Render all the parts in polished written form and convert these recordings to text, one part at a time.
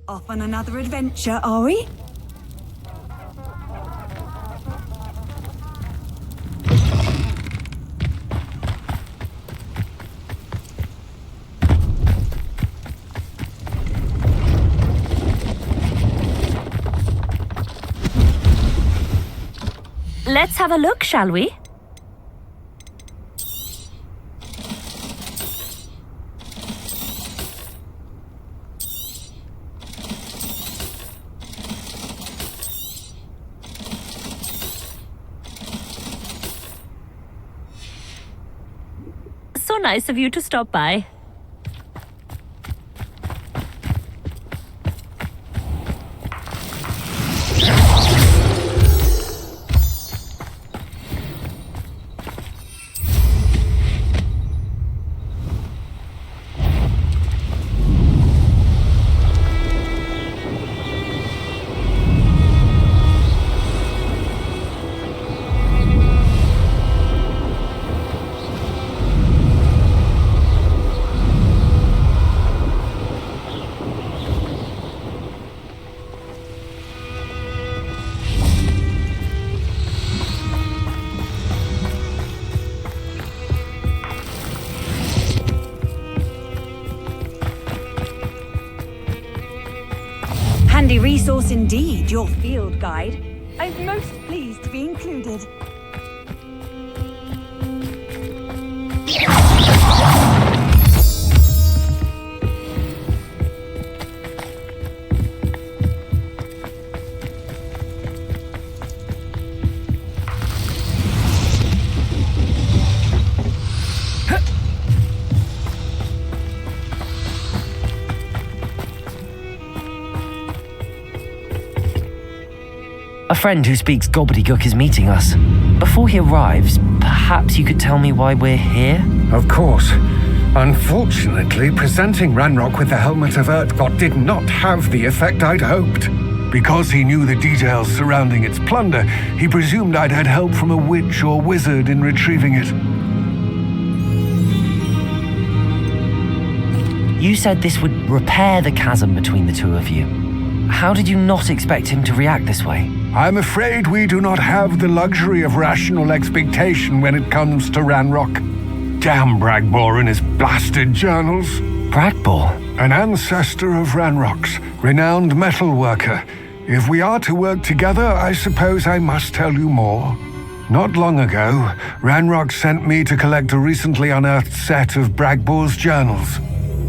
Off on another adventure, are we? Let's have a look, shall we? So nice of you to stop by. Handy resource indeed, your field guide. I'm most pleased to be included. A friend who speaks gobbledygook is meeting us. Before he arrives, perhaps you could tell me why we're here? Of course. Unfortunately, presenting Ranrock with the Helmet of Urtkot did not have the effect I'd hoped. Because he knew the details surrounding its plunder, he presumed I'd had help from a witch or wizard in retrieving it. You said this would repair the chasm between the two of you. How did you not expect him to react this way? I'm afraid we do not have the luxury of rational expectation when it comes to Ranrock. Damn Bragbor and his blasted journals. Bragbor? An ancestor of Ranrock's, renowned metalworker. If we are to work together, I suppose I must tell you more. Not long ago, Ranrock sent me to collect a recently unearthed set of Bragbor's journals.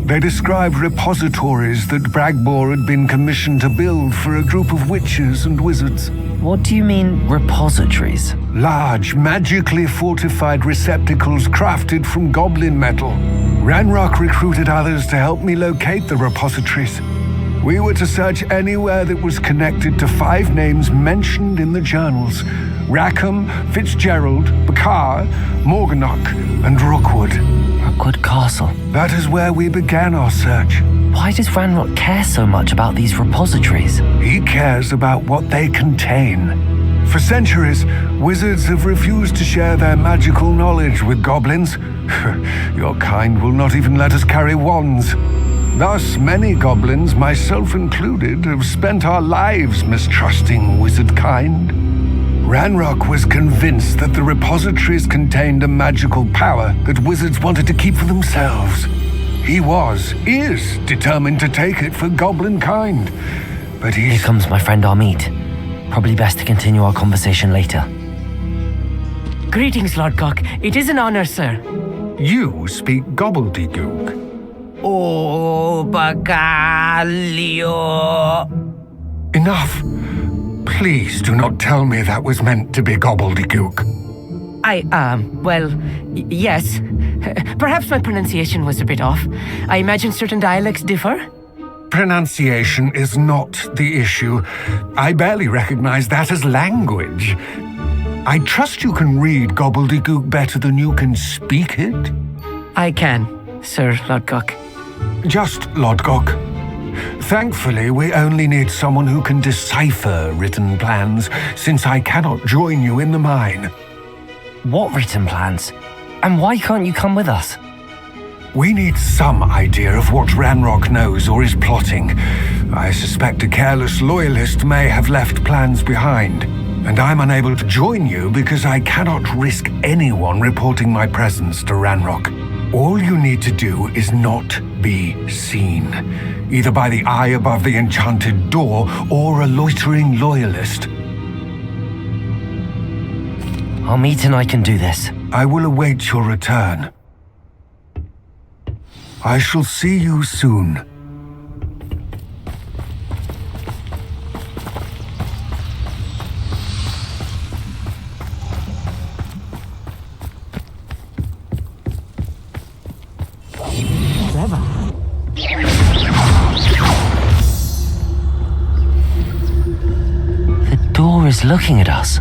They described repositories that Bragbor had been commissioned to build for a group of witches and wizards. What do you mean, repositories? Large, magically fortified receptacles crafted from goblin metal. Ranrock recruited others to help me locate the repositories. We were to search anywhere that was connected to 5 names mentioned in the journals: Rackham, Fitzgerald, Bakar, Morganach, and Rookwood. Rookwood Castle. That is where we began our search. Why does Ranrock care so much about these repositories? He cares about what they contain. For centuries, wizards have refused to share their magical knowledge with goblins. Your kind will not even let us carry wands. Thus, many goblins, myself included, have spent our lives mistrusting wizard kind. Ranrock was convinced that the repositories contained a magical power that wizards wanted to keep for themselves. He is determined to take it for goblin kind. But Here comes my friend Amit. Probably best to continue our conversation later. Greetings, Lord Cock. It is an honor, sir. You speak gobbledygook. Oh, Bagalio. Enough. Please do not tell me that was meant to be gobbledygook. Yes. Perhaps my pronunciation was a bit off. I imagine certain dialects differ. Pronunciation is not the issue. I barely recognize that as language. I trust you can read gobbledygook better than you can speak it. I can, Sir Lodgok. Just Lodgok. Thankfully, we only need someone who can decipher written plans, since I cannot join you in the mine. What written plans? And why can't you come with us? We need some idea of what Ranrock knows or is plotting. I suspect a careless loyalist may have left plans behind, and I'm unable to join you because I cannot risk anyone reporting my presence to Ranrock. All you need to do is not be seen, either by the eye above the enchanted door or a loitering loyalist. Amit and I can do this. I will await your return. I shall see you soon. The door is looking at us.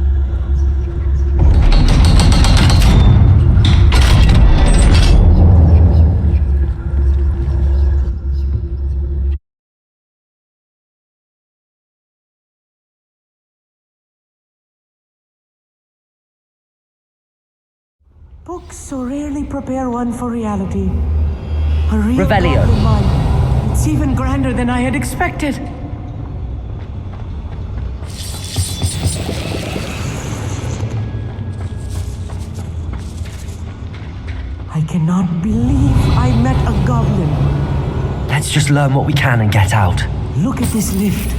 Books so rarely prepare one for reality. A real Revelio. goblin mind. It's even grander than I had expected. I cannot believe I met a goblin. Let's just learn what we can and get out. Look at this lift.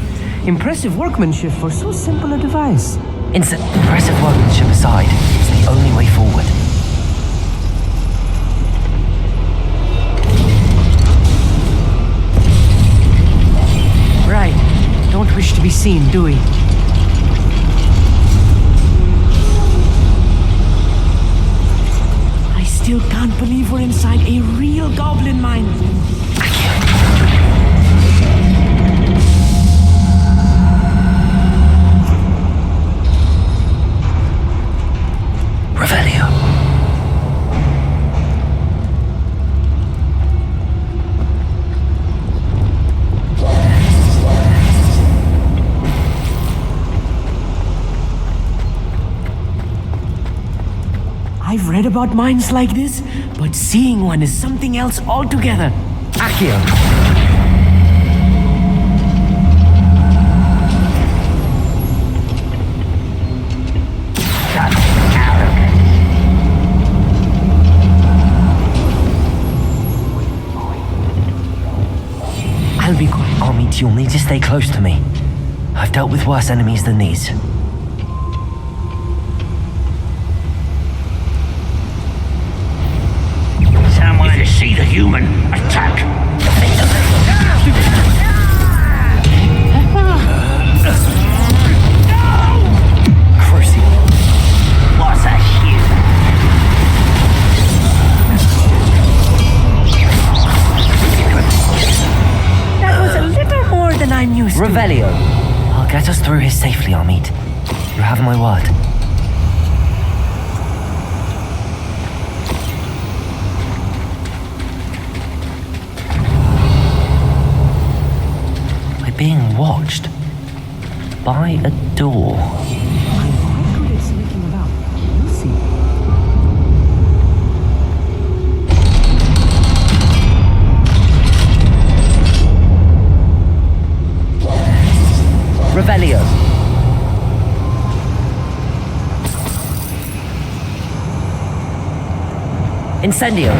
Impressive workmanship for so simple a device. Impressive workmanship aside, it's the only way forward. Right. Don't wish to be seen, do we? I still can't believe we're inside a real goblin mine. Revelio. I've read about mines like this, but seeing one is something else altogether. Accio. I'll be quiet. Amit, you'll need to stay close to me. I've dealt with worse enemies than these. Someone to see the human attack. Crucial. What's a human? That was a little more than I'm used to. Revelio. I'll get us through here safely, Amit. You have my word. We're being watched by a door. I'm quite good at sneaking about. You'll see. Revelio. Incendio.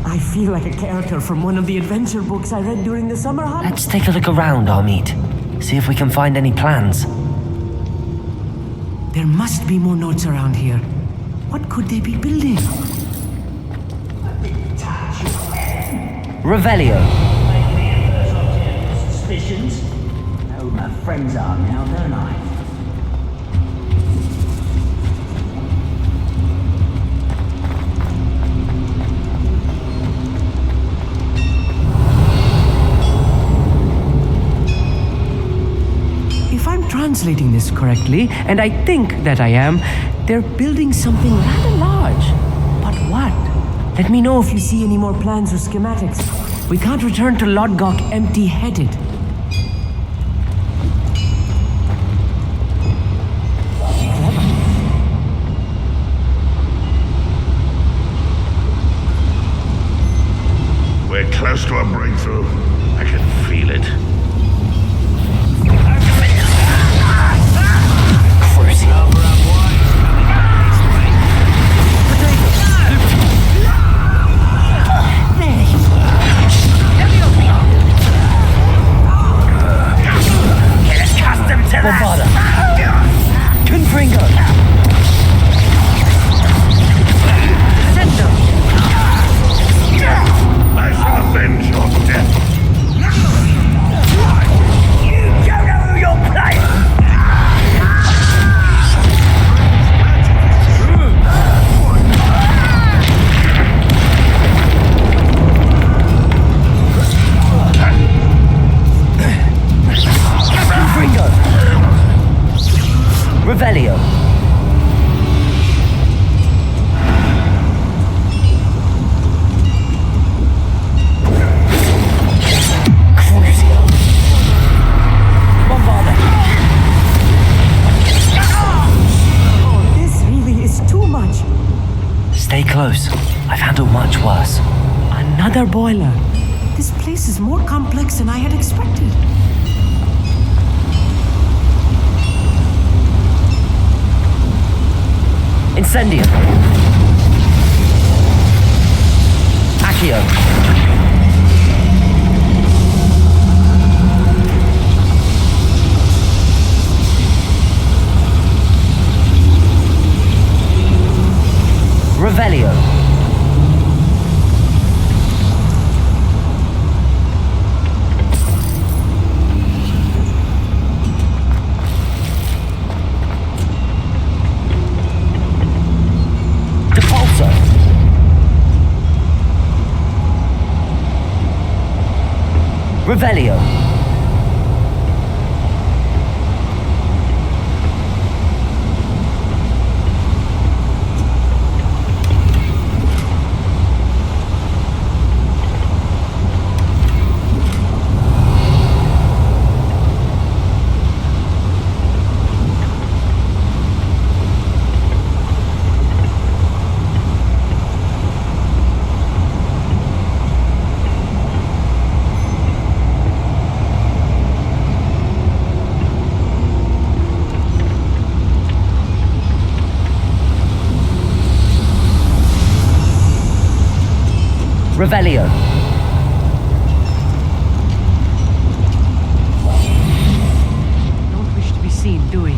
I feel like a character from one of the adventure books I read during the summer holidays. Let's take a look around, Amit. See if we can find any plans. There must be more notes around here. What could they be building? Revelio. Suspicions? Know who my friends are now, don't I? If I'm translating this correctly, and I think that I am, they're building something rather large. But what? Let me know if you see any more plans or schematics. We can't return to Lodgok empty-headed. Wakthrough. I can feel it. Bombarda. Confringo. I shall avenge your death. You don't know who you're playing. Confringo. Revelio. Crucio. Bombarda. Oh, this really is too much. Stay close. I've handled much worse. Another boiler. This place is more complex than I had expected. Incendio. Accio. Revelio. Depulso. Revelio. Revelio. Don't wish to be seen, do we?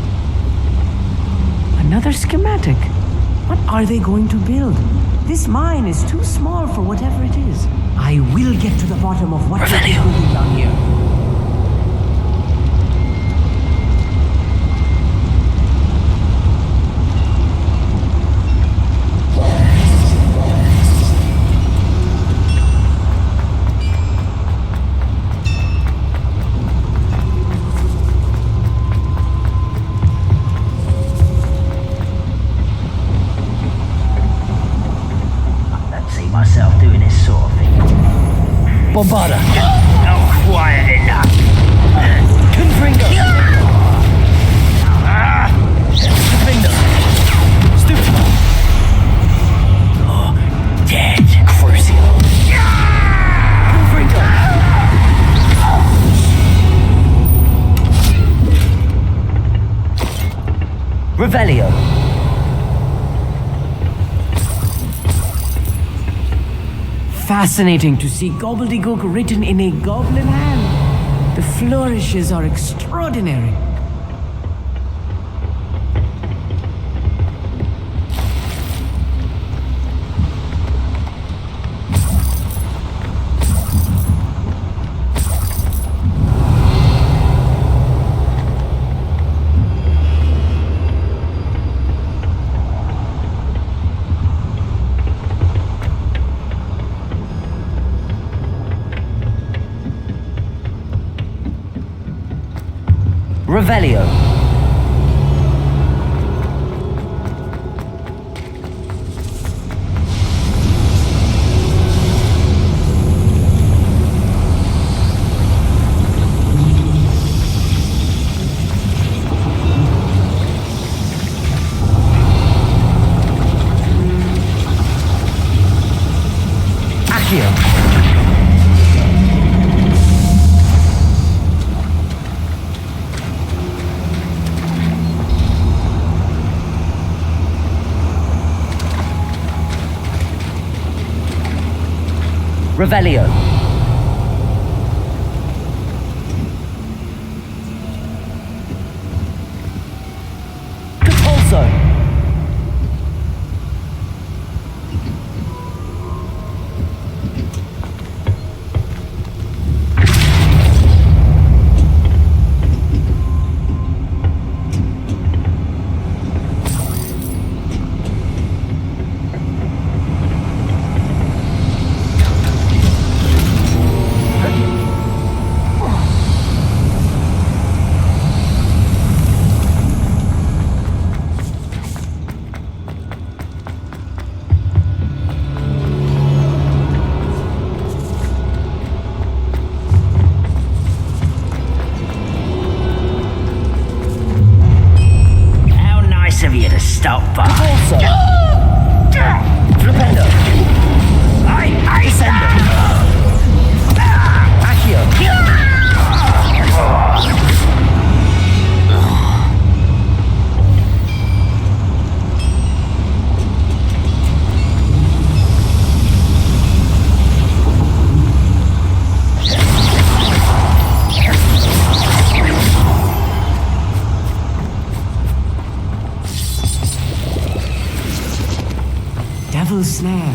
Another schematic. What are they going to build? This mine is too small for whatever it is. I will get to the bottom of what they're building down here. Myself doing this sort of thing. Bombarda. Not quiet enough. Confringo. Confringo. Stupido. Oh, dead. Crucio. Confringo. Revelio. Fascinating to see gobbledygook written in a goblin hand. The flourishes are extraordinary. Revelio. Accio. Revelio. Compulso. Of you to stop by. Also. Flipendo. Descendo. Accio. Devil's snare.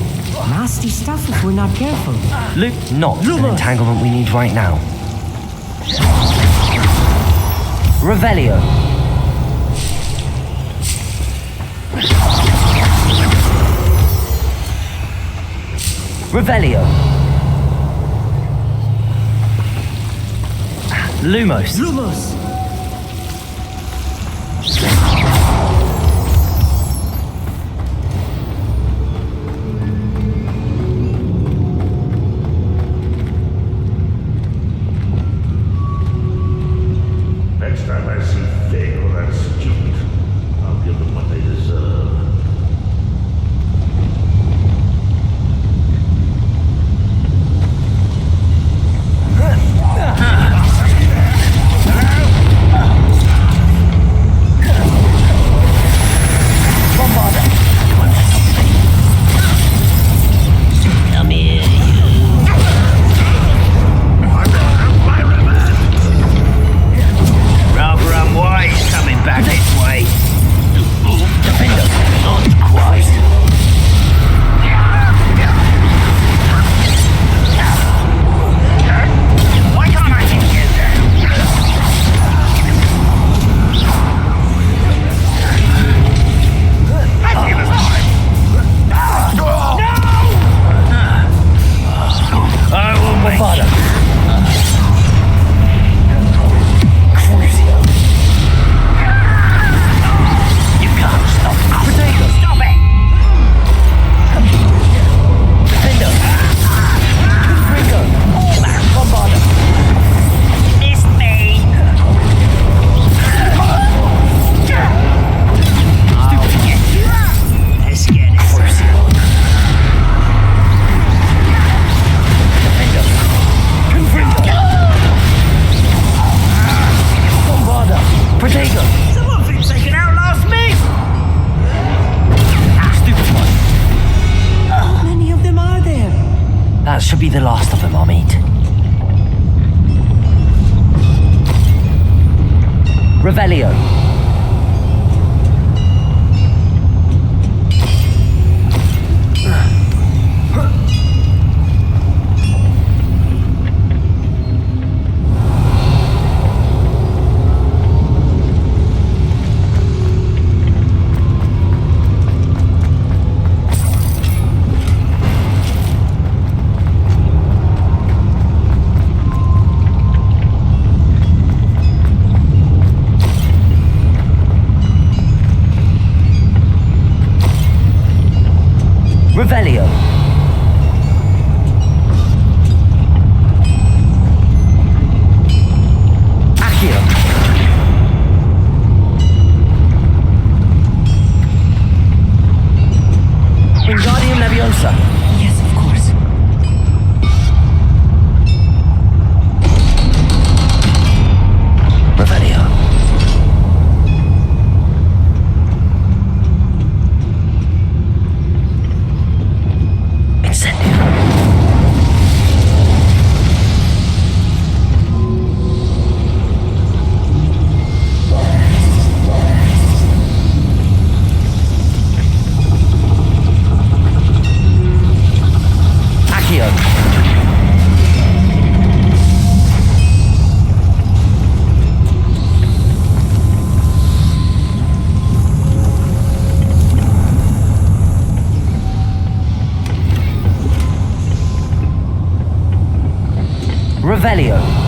Nasty stuff if we're not careful. Luke, not an entanglement we need right now. Revelio. Revelio. Lumos. Lumos! Next time I see Fig or that student, I'll give them what they deserve. Come here, Rather unwise coming back this way. Defender, not quite. Why can't I hit you? I will make You can't stop us. Stop it! Defender. Confringo. Bombarda. Missed me! Let's get it. Bombarda. Protego. Someone thinks they can outlast me! Stupid one. How many of them are there? That should be the last of them, I'll meet. Revelio. Revelio. Accio. Wingardium Leviosa. Yes, of course. Revelio. Incendio. Revelio.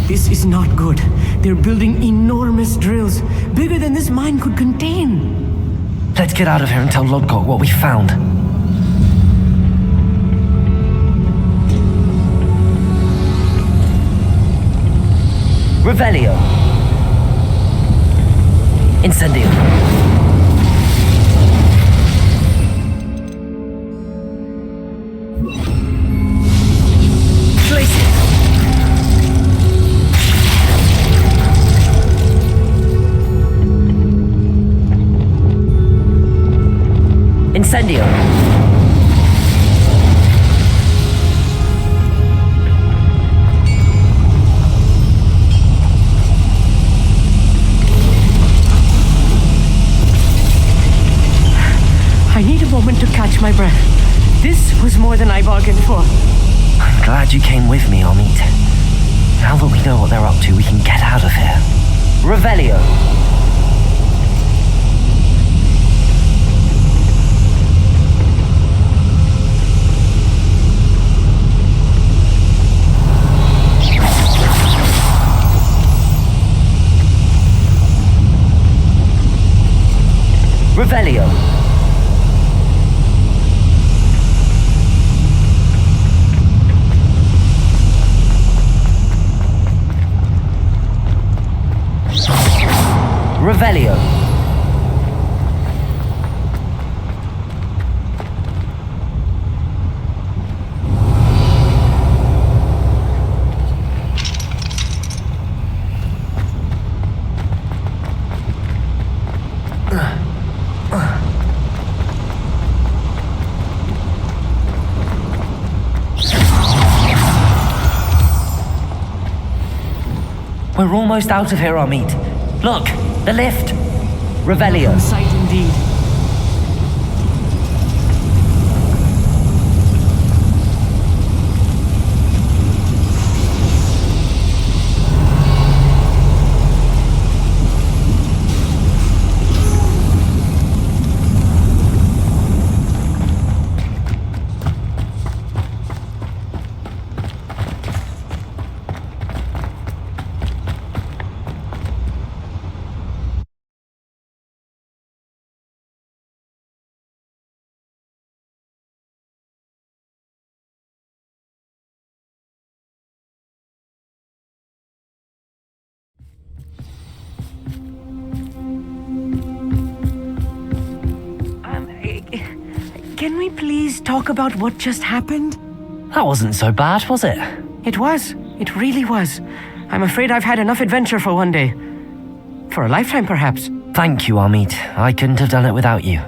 This is not good. They're building enormous drills, bigger than this mine could contain. Let's get out of here and tell Lodgok what we found. Revelio. Incendio. Incendio. I need a moment to catch my breath. This was more than I bargained for. I'm glad you came with me, Amit. Now that we know what they're up to, we can get out of here. Revelio. Revelio. Revelio. We're almost out of here, Amit. Look, the lift. Revelio. Sight indeed. Can we please talk about what just happened? That wasn't so bad, was it? It was. It really was. I'm afraid I've had enough adventure for one day. For a lifetime, perhaps. Thank you, Amit. I couldn't have done it without you.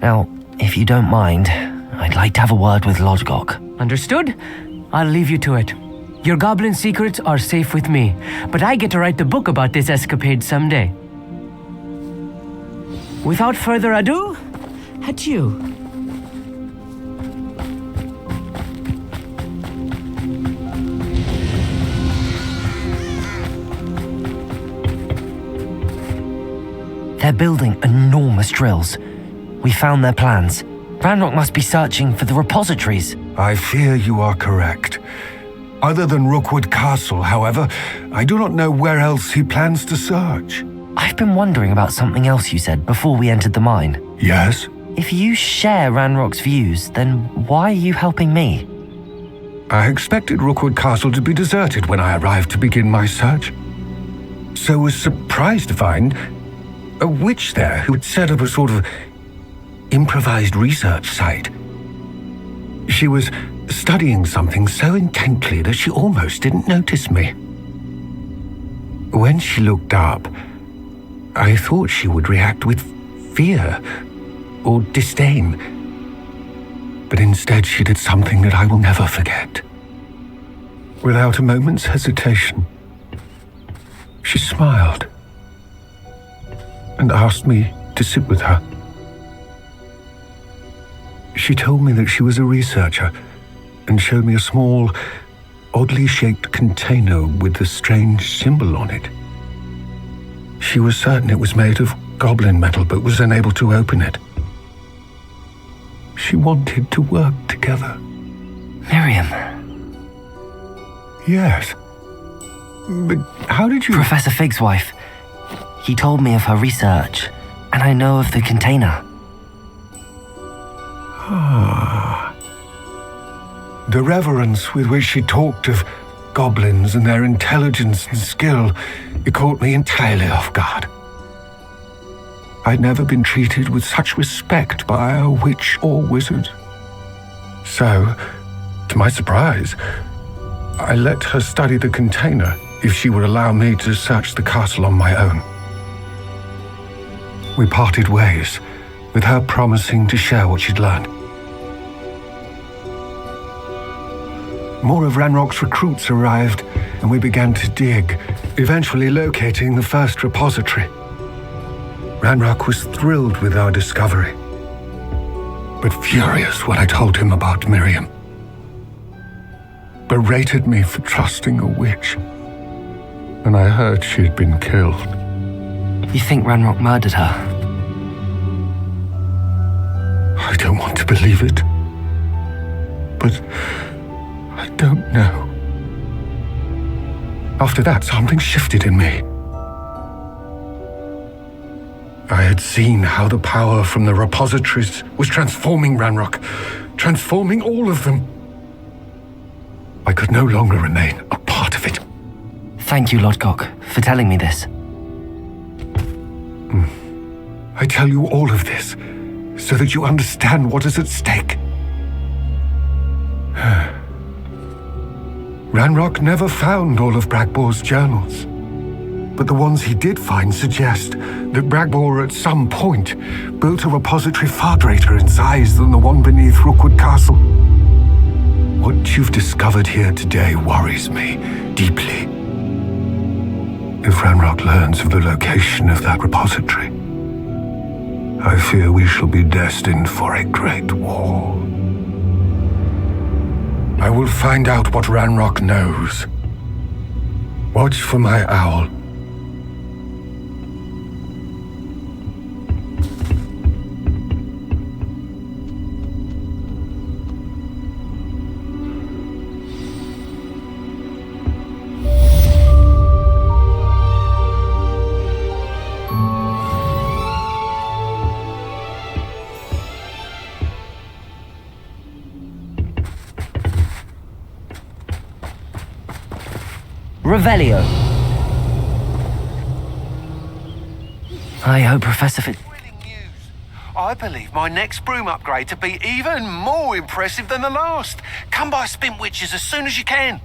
Now, if you don't mind, I'd like to have a word with Lodgok. Understood? I'll leave you to it. Your goblin secrets are safe with me, but I get to write the book about this escapade someday. Without further ado, adieu. They're building enormous drills. We found their plans. Ranrock must be searching for the repositories. I fear you are correct. Other than Rookwood Castle, however, I do not know where else he plans to search. I've been wondering about something else you said before we entered the mine. Yes? If you share Ranrock's views, then why are you helping me? I expected Rookwood Castle to be deserted when I arrived to begin my search. So was surprised to find a witch there who had set up a sort of improvised research site. She was studying something so intently that she almost didn't notice me. When she looked up, I thought she would react with fear or disdain. But instead she did something that I will never forget. Without a moment's hesitation, she smiled and asked me to sit with her. She told me that she was a researcher and showed me a small, oddly shaped container with a strange symbol on it. She was certain it was made of goblin metal, but was unable to open it. She wanted to work together. Miriam. Yes. But how did you... Professor Fig's wife. He told me of her research, and I know of the container. Ah. The reverence with which she talked of goblins and their intelligence and skill, it caught me entirely off guard. I'd never been treated with such respect by a witch or wizard. So, to my surprise, I let her study the container if she would allow me to search the castle on my own. We parted ways, with her promising to share what she'd learned. More of Ranrock's recruits arrived, and we began to dig, eventually locating the first repository. Ranrock was thrilled with our discovery, but furious when I told him about Miriam. Berated me for trusting a witch, and I heard she'd been killed. You think Ranrock murdered her? I don't want to believe it, but I don't know. After that, something shifted in me. I had seen how the power from the repositories was transforming Ranrock, transforming all of them. I could no longer remain a part of it. Thank you, Lodgok, for telling me this. I tell you all of this so that you understand what is at stake. Ranrock never found all of Bragbor's journals, but the ones he did find suggest that Bragbor at some point built a repository far greater in size than the one beneath Rookwood Castle. What you've discovered here today worries me deeply. If Ranrock learns of the location of that repository, I fear we shall be destined for a great war. I will find out what Ranrock knows. Watch for my owl. Revelio. I hope Professor Fig... Thrilling news. I believe my next broom upgrade to be even more impressive than the last. Come by Spin Witches as soon as you can.